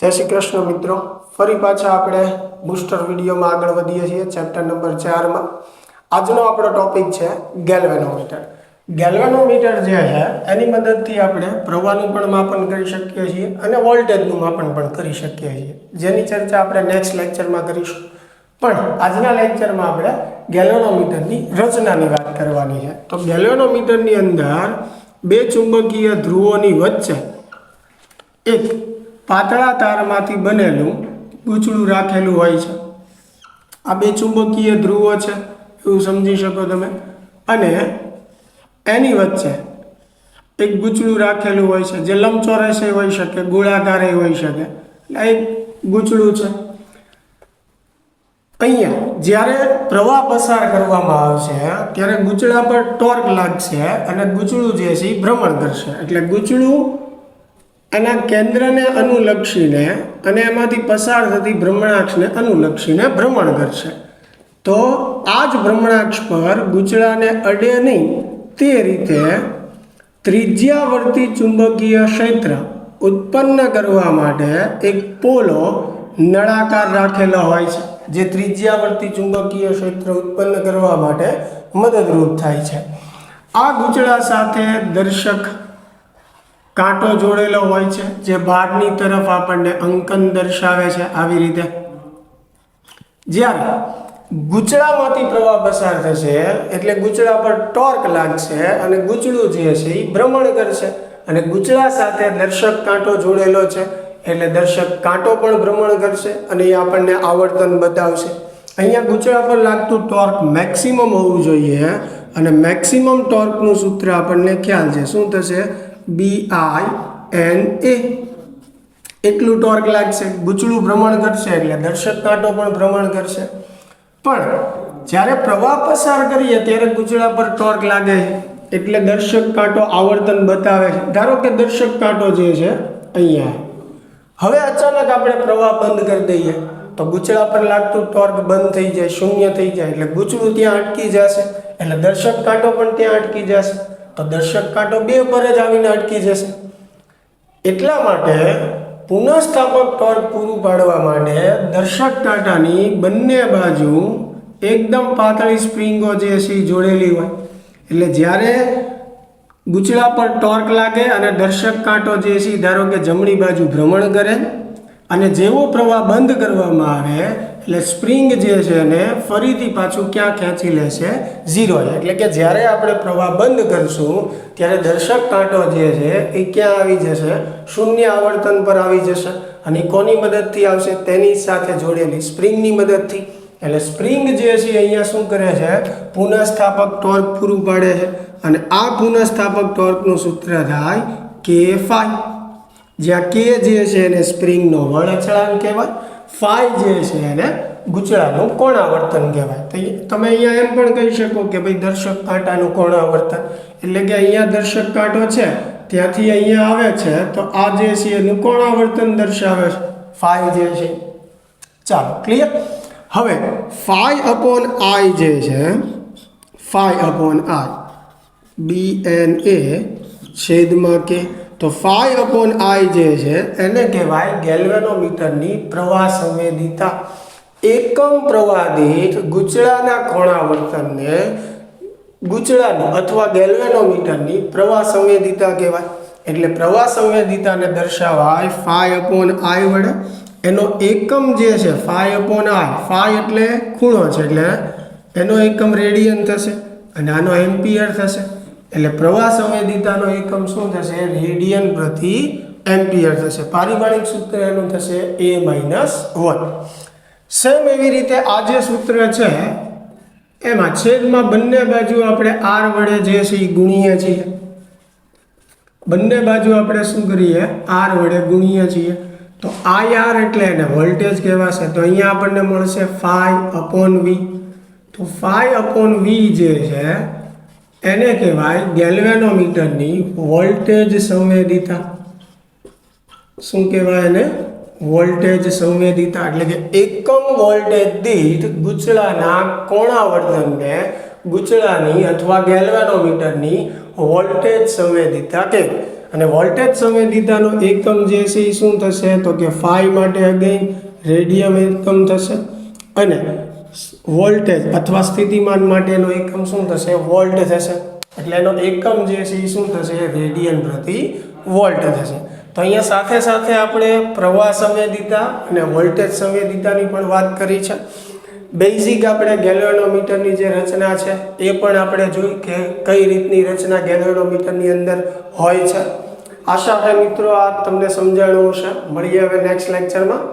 जय श्री कृष्ण मित्रों, फरी पाछा आपणे बूस्टर विडियो में आगळ वधीए छीए। चैप्टर नंबर 4 में आजनो आपणो टॉपिक छे गैल्वेनोमीटर। गैल्वेनोमीटर जे है एनी मददथी आपणे प्रवाहनुं पण मापन करी शकीए छीए अने वोल्टेजनुं मापन पण करी शकीए छीए, जेनी चर्चा आपणे नेक्स्ट लेक्चर में करीशुं। पण आजना लेक्चर में आपणे गैल्वेनोमीटरनी रचनानी वात करवानी है। तो गैल्वेनोमीटरनी अंदर बे चुंबकीय ध्रुवोनी वच्चे एक पातळा तारमांथी बनेલું ગૂંચળું રાખેલું હોય છે। આ બે ચુંબકીય ધ્રુવો છે એવું સમજી શકો તમે, અને એની વચ્ચે એક ગૂંચળું રાખેલું હોય છે જે લંબચોરસે હોઈ શકે, ગોળાકારે હોઈ શકે। એટલે એક ગૂંચળું છે। અહીંયા જ્યારે પ્રવાહ પસાર કરવામાં આવશે ત્યારે ગૂંચળા પર ટોર્ક લાગશે અને ગૂંચળું જે છે એ ભ્રમણ કરશે। એટલે ગૂંચળું એના કેન્દ્રને અનુલક્ષીને અને એમાંથી પસાર થતી ભ્રમણાક્ષને અનુલક્ષીને ભ્રમણ કરશે। તો આ જ ભ્રમણાક્ષ પર ગૂંચળાને અડે નહીં તે રીતે ત્રિજ્યાવર્તી ચુંબકીય ક્ષેત્ર ઉત્પન્ન કરવા માટે એક પોલો નળાકાર રાખેલો હોય છે, જે ત્રિજ્યાવર્તી ચુંબકીય ક્ષેત્ર ઉત્પન્ન કરવા માટે મદદરૂપ થાય છે। આ ગૂંચળા સાથે દર્શક કાંટો જોડેલો હોય છે જે બહારની તરફ આપણને અંકન દર્શાવે છે। આવી રીતે જ્યારે ગૂંચળામાંથી પ્રવાહ પસાર થશે એટલે ગૂંચળા પર ટોર્ક લાગશે અને ગૂંચળું જે છે એ ભ્રમણ કરશે અને ગૂંચળા સાથે દર્શક કાંટો જોડેલો છે એટલે દર્શક કાંટો પણ ભ્રમણ કરશે અને એ આપણને આવર્તન બતાવશે। અહીંયા ગૂંચળા પર લાગતું ટોર્ક મેક્સિમમ હોવું જોઈએ અને મેક્સિમમ ટોર્કનું સૂત્ર આપણને ખ્યાલ છે। શું થશે? BINA। એટલું ટોર્ક લાગશે, ગૂંચળું ભ્રમણ કરશે એટલે દર્શક કાંટો પણ ભ્રમણ કરશે। પણ જ્યારે પ્રવાહ પસાર કરીએ ત્યારે ગૂંચળા પર ટોર્ક લાગે એટલે દર્શક કાંટો આવર્તન બતાવે છે। ધારો કે દર્શક કાંટો જે છે અહીંયા, હવે અચાનક આપણે પ્રવાહ બંધ કરી દઈએ તો ગૂંચળા પર લાગતું ટોર્ક બંધ થઈ જાય, શૂન્ય થઈ જાય એટલે ગૂંચળું ત્યાં અટકી જશે એટલે દર્શક કાંટો પણ ત્યાં અટકી જશે। તો દર્શક કાંટો બે પર જ આવીને અટકી જશે। એટલા માટે પુનઃસ્થાપક ટોર્ક પૂરું પાડવા માટે દર્શક કાંટાની બંને બાજુ એકદમ પાતળી સ્પ્રિંગો જે છે એ જોડેલી હોય। એટલે જ્યારે ગૂંચળા પર ટોર્ક લાગે અને દર્શક કાંટો જે છે ધારો કે જમણી બાજુ ભ્રમણ કરે અને જેવો પ્રવાહ બંધ કરવામાં આવે એટલે સ્પ્રિંગ જે છે એને ફરીથી પાછું ક્યાં ખેંચી લેશે? 0। એટલે કે જ્યારે આપણે પ્રવાહ બંધ કરશું ત્યારે દર્શક કાંટો જે છે એ ક્યાં આવી જશે? શૂન્ય આવર્તન પર આવી જશે। અને કોની મદદથી આવશે? તેની સાથે જોડેલી સ્પ્રિંગની મદદથી। એટલે સ્પ્રિંગ જે છે અહીંયા શું કરે છે? પુનઃસ્થાપક ટોર્ક પૂરું પાડે છે અને આ પુનઃસ્થાપક ટોર્કનું સૂત્ર થાય K∅, જ્યાં K જે છે એને સ્પ્રિંગનો બળ અચળાંક કહેવાય, ફાઈ જે છે એને ગૂંચળાનું કોણાવર્તન કહેવાય। તો તમે અહીંયા એમ પણ કહી શકો કે ભાઈ દર્શક કાંટાનું કોણાવર્તન, એટલે કે અહીંયા દર્શક કાંટો છે ત્યાંથી અહીંયા આવે છે તો આ જે છે એનું કોણાવર્તન દર્શાવે છે, ફાઈ જે છે। ચાલો, ક્લિયર? હવે ફાઈ અપોન આઈ જે છે, ફાઈ અપોન આઈ BNA છેદમાં K, તો ફાઈ અપોન આઈ જે છે એને કહેવાય ગેલ્વેનોમીટરની પ્રવાહ સંવેદિતા। એકમ પ્રવાહ દીઠ ગૂંચળાના કોણાવર્તનને ગૂંચળાની અથવા ગેલ્વેનોમીટરની પ્રવાહ સંવેદિતા કહેવાય। એટલે પ્રવાહ સંવેદિતાને દર્શાવાય ફાઈ અપોન આઈ વડે। એનો એકમ જે છે ફાઈ અપોન આઈ, ફાઈ એટલે ખૂણો છે એટલે એનો એકમ રેડિયન થશે અને આનો એમ્પિયર થશે। એટલે પ્રવાહ સંવેદિતાનો એકમ શું થશે? રેડિયન પ્રતિ એમ્પિયર થશે। પારિભાષિક સૂત્ર એનું થશે A-1। સેમ એવી રીતે આ જે સૂત્ર છે એમાં છેદમાં બંને બાજુ આપણે R વડે જે છે એ ગુણીએ છીએ। બંને બાજુ આપણે શું કરીએ? R વડે ગુણીએ છીએ। તો IR એટલે એને વોલ્ટેજ કહેવાશે। તો અહીંયા આપણને મળશે ફાઈ અપોન V। તો ફાઈ અપોન V જે છે એને કહેવાય ગેલ્વેનોમીટરની વોલ્ટેજ સંવેદિતા। શું કહેવાય એને? વોલ્ટેજ સંવેદિતા। એટલે કે એકમ વોલ્ટેજ દીઠ ગૂંચળાના કોણાવર્તનને ગૂંચળાની અથવા ગેલ્વેનોમીટરની વોલ્ટેજ સંવેદિતા કહેવાય। અને વોલ્ટેજ સંવેદિતાનો એકમ જે છે એ શું થશે તો કે ફાઈ માટે અગેઇન રેડિયમ એકમ થશે અને વોલ્ટેજ અથવા સ્થિતિમાન માટેનો એકમ શું થશે વોલ્ટ થશે એટલે એનો એકમ જે છે એ શું થશે રેડિયન પ્રતિ વોલ્ટ થશે તો અહીંયા સાથે સાથે આપણે પ્રવાહ સંવેદિતા અને વોલ્ટેજ સંવેદિતાની પણ વાત કરી છે બેઝિક આપણે ગેલ્વેનોમીટરની જે રચના છે એ પણ આપણે જોઈ કે કઈ રીતની રચના ગેલ્વેનોમીટરની અંદર હોય છે આશા છે મિત્રો આ તમને સમજાણું હશે મળીએ હવે નેક્સ્ટ લેક્ચરમાં